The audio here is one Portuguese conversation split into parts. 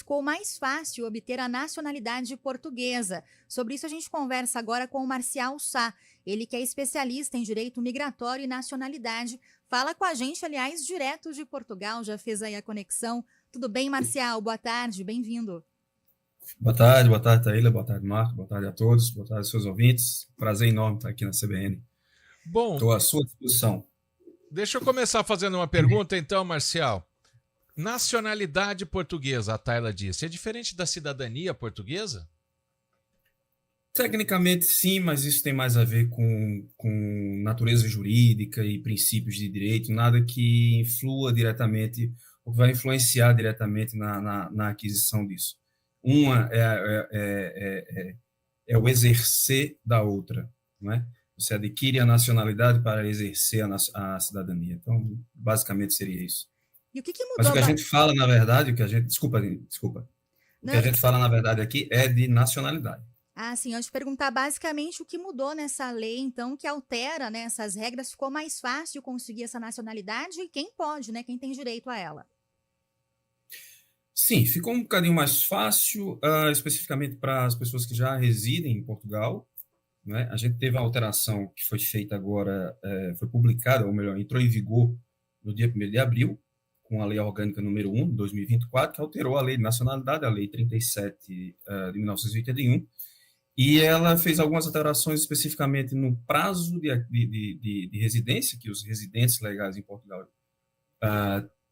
ficou mais fácil obter a nacionalidade portuguesa. Sobre isso a gente conversa agora com o Marcial Sá, ele que é especialista em direito migratório e nacionalidade. Fala com a gente, aliás, direto de Portugal, já fez aí a conexão. Tudo bem, Marcial? Boa tarde, bem-vindo. Boa tarde, Taíla, boa tarde, Marco, boa tarde a todos, boa tarde aos seus ouvintes. Prazer enorme estar aqui na CBN. Bom, estou à sua disposição. Deixa eu começar fazendo uma pergunta então, Marcial. Nacionalidade portuguesa, a Taíla disse, é diferente da cidadania portuguesa? Tecnicamente sim, mas isso tem mais a ver com natureza jurídica e princípios de direito, nada que influa diretamente, ou que vai influenciar diretamente na aquisição disso. Uma é o exercer da outra, não é? Você adquire a nacionalidade para exercer a cidadania. Então, basicamente seria isso. E o que mudou? Mas o que a gente fala, na verdade, Desculpa. O que a gente fala, na verdade, aqui é de nacionalidade. Ah, sim, eu te perguntar basicamente o que mudou nessa lei, então, que altera, né, essas regras, ficou mais fácil conseguir essa nacionalidade e quem pode, né, quem tem direito a ela? Sim, ficou um bocadinho mais fácil, especificamente para as pessoas que já residem em Portugal, né? A gente teve a alteração que foi feita agora, foi publicada, ou melhor, entrou em vigor no dia 1º de abril, com a Lei Orgânica número 1, de 2024, que alterou a Lei de Nacionalidade, a Lei 37 de 1981, e ela fez algumas alterações especificamente no prazo de residência, que os residentes legais em Portugal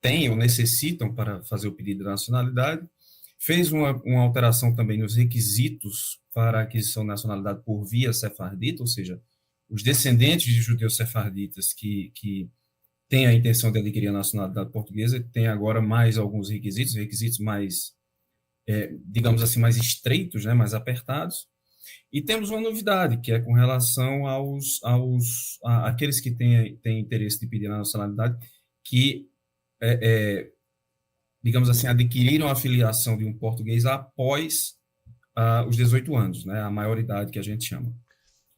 têm ou necessitam para fazer o pedido de nacionalidade. Fez uma alteração também nos requisitos para a aquisição de nacionalidade por via sefardita, ou seja, os descendentes de judeus sefarditas que têm a intenção de adquirir a nacionalidade portuguesa têm agora mais alguns requisitos mais, digamos assim, mais estreitos, né, mais apertados. E temos uma novidade, que é com relação àqueles que têm interesse de pedir a nacionalidade, que digamos assim, adquiriram a filiação de um português após os 18 anos, né, a maioridade que a gente chama.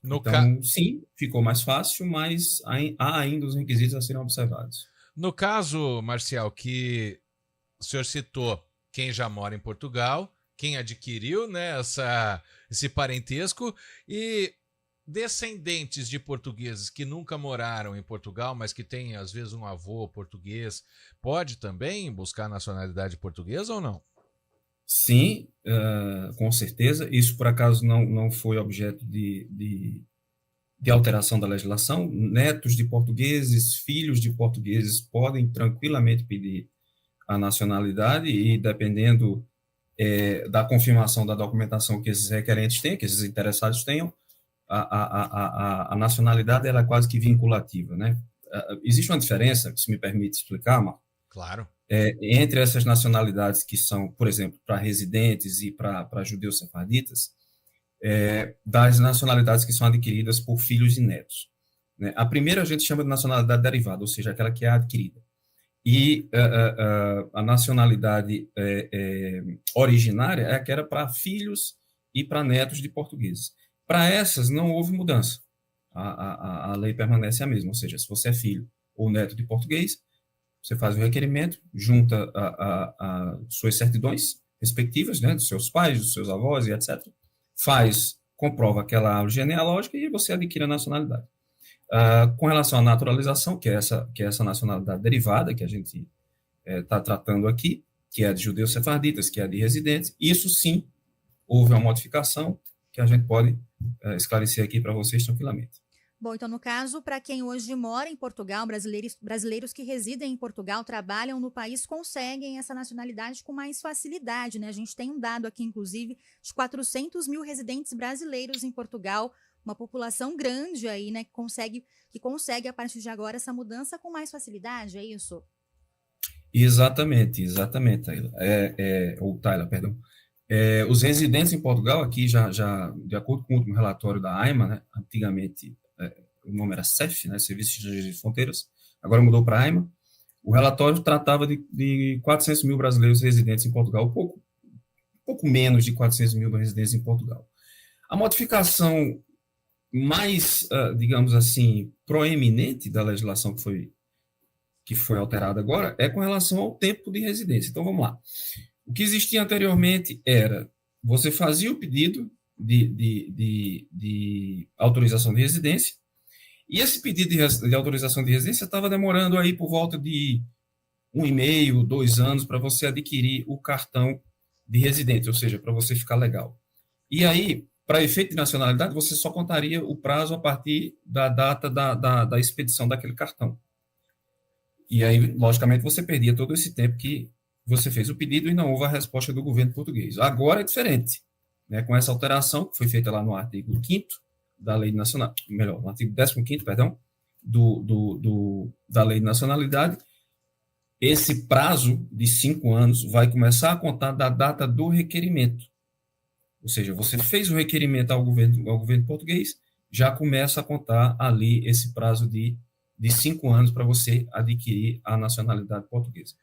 Então, sim, ficou mais fácil, mas há ainda os requisitos a serem observados. No caso, Marcial, que o senhor citou quem já mora em Portugal, quem adquiriu, né, esse parentesco, e descendentes de portugueses que nunca moraram em Portugal, mas que têm, às vezes, um avô português, pode também buscar a nacionalidade portuguesa ou não? Sim, com certeza. Isso, por acaso, não foi objeto de alteração da legislação. Netos de portugueses, filhos de portugueses podem tranquilamente pedir a nacionalidade e, dependendo da confirmação da documentação que esses requerentes têm, que esses interessados tenham, a nacionalidade ela é quase que vinculativa, né? Existe uma diferença, se me permite explicar, Marco? Claro. Entre essas nacionalidades que são, por exemplo, para residentes e para judeus sefarditas, das nacionalidades que são adquiridas por filhos e netos, né? A primeira a gente chama de nacionalidade derivada, ou seja, aquela que é adquirida. E a nacionalidade originária é aquela para filhos e para netos de portugueses. Para essas, não houve mudança. A lei permanece a mesma, ou seja, se você é filho ou neto de português, você faz o requerimento, junta as suas certidões respectivas, né, dos seus pais, dos seus avós e etc. Comprova aquela árvore genealógica e você adquire a nacionalidade. Com relação à naturalização, que é essa nacionalidade derivada que a gente está tratando aqui, que é de judeus sefarditas, que é de residentes, isso sim, houve uma modificação que a gente pode esclarecer aqui para vocês tranquilamente. Bom, então, no caso, para quem hoje mora em Portugal, brasileiros que residem em Portugal, trabalham no país, conseguem essa nacionalidade com mais facilidade, né? A gente tem um dado aqui, inclusive, de 400 mil residentes brasileiros em Portugal, uma população grande aí, né, que consegue, a partir de agora, essa mudança com mais facilidade, é isso? Exatamente, Taila, perdão. Os residentes em Portugal, aqui já de acordo com o último relatório da AIMA, né, antigamente o nome era CEF, né, Serviço de Fronteiras, agora mudou para AIMA, o relatório tratava de 400 mil brasileiros residentes em Portugal, um pouco menos de 400 mil residentes em Portugal. A modificação mais, digamos assim, proeminente da legislação que foi alterada agora é com relação ao tempo de residência. Então, vamos lá. O que existia anteriormente era, você fazia o pedido de autorização de residência, e esse pedido de autorização de residência estava demorando aí por volta de 1,5, 2 anos para você adquirir o cartão de residente, ou seja, para você ficar legal. E aí, para efeito de nacionalidade, você só contaria o prazo a partir da data da expedição daquele cartão. E aí, logicamente, você perdia todo esse tempo que você fez o pedido e não houve a resposta do governo português. Agora é diferente, né? Com essa alteração que foi feita lá no artigo 5º da Lei Nacional, melhor, no artigo 15º, perdão, da Lei de Nacionalidade, esse prazo de 5 anos vai começar a contar da data do requerimento. Ou seja, você fez o requerimento ao governo português, já começa a contar ali esse prazo de 5 anos para você adquirir a nacionalidade portuguesa.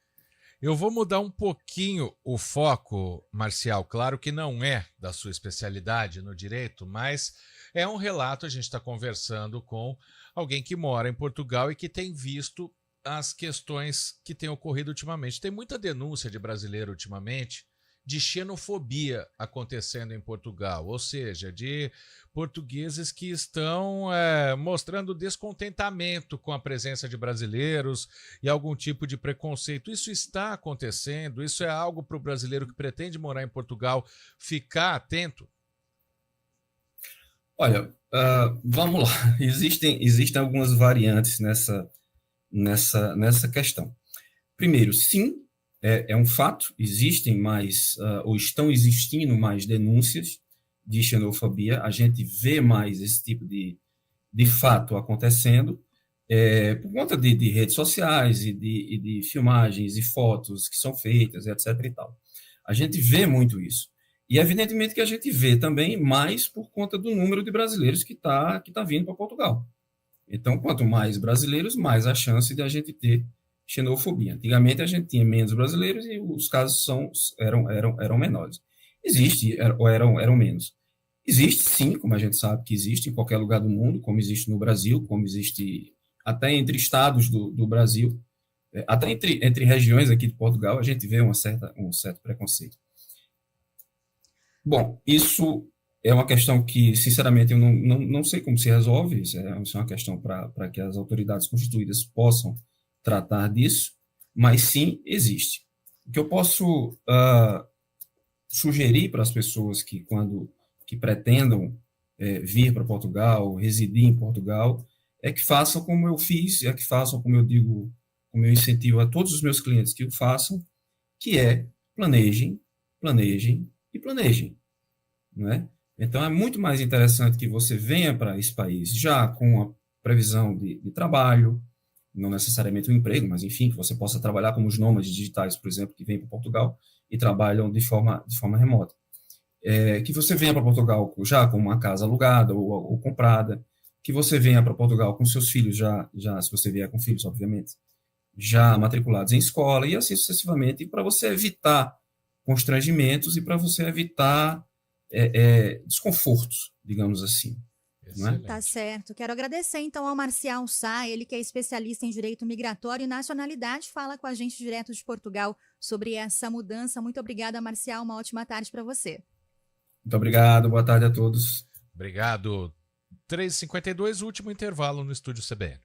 Eu vou mudar um pouquinho o foco, Marcial. Claro que não é da sua especialidade no direito, mas é um relato. A gente está conversando com alguém que mora em Portugal e que tem visto as questões que têm ocorrido ultimamente. Tem muita denúncia de brasileiro ultimamente de xenofobia acontecendo em Portugal, ou seja, de portugueses que estão mostrando descontentamento com a presença de brasileiros e algum tipo de preconceito. Isso está acontecendo? Isso é algo para o brasileiro que pretende morar em Portugal ficar atento? Olha, vamos lá. Existem algumas variantes nessa questão. Primeiro, sim, é um fato, existem mais, ou estão existindo mais denúncias de xenofobia, a gente vê mais esse tipo de fato acontecendo, por conta de redes sociais e de filmagens e fotos que são feitas, etc. e tal. A gente vê muito isso. E evidentemente que a gente vê também mais por conta do número de brasileiros que tá vindo para Portugal. Então, quanto mais brasileiros, mais a chance de a gente ter xenofobia. Antigamente a gente tinha menos brasileiros e os casos eram menores. Eram menos. Existe sim, como a gente sabe que existe em qualquer lugar do mundo, como existe no Brasil, como existe até entre estados do Brasil, até entre regiões aqui de Portugal, a gente vê um certo preconceito. Bom, isso é uma questão que, sinceramente, eu não sei como se resolve, isso é uma questão para que as autoridades constituídas possam tratar disso, mas sim, existe. O que eu posso sugerir para as pessoas que pretendam vir para Portugal, residir em Portugal, é que façam como eu fiz, é que façam como eu digo, como eu incentivo a todos os meus clientes que o façam, que é planejem, planejem e planejem, não é? Então, é muito mais interessante que você venha para esse país já com a previsão de trabalho, não necessariamente um emprego, mas, enfim, que você possa trabalhar como os nômades digitais, por exemplo, que vêm para Portugal e trabalham de forma remota. Que você venha para Portugal já com uma casa alugada ou comprada, que você venha para Portugal com seus filhos já, se você vier com filhos, obviamente, já matriculados em escola, e assim sucessivamente, para você evitar constrangimentos e para você evitar desconfortos, digamos assim. Não é? Tá certo. Quero agradecer então ao Marcial Sá, ele que é especialista em direito migratório e nacionalidade, fala com a gente direto de Portugal sobre essa mudança. Muito obrigada, Marcial. Uma ótima tarde para você. Muito obrigado. Boa tarde a todos. Obrigado. 3h52, último intervalo no Estúdio CBN.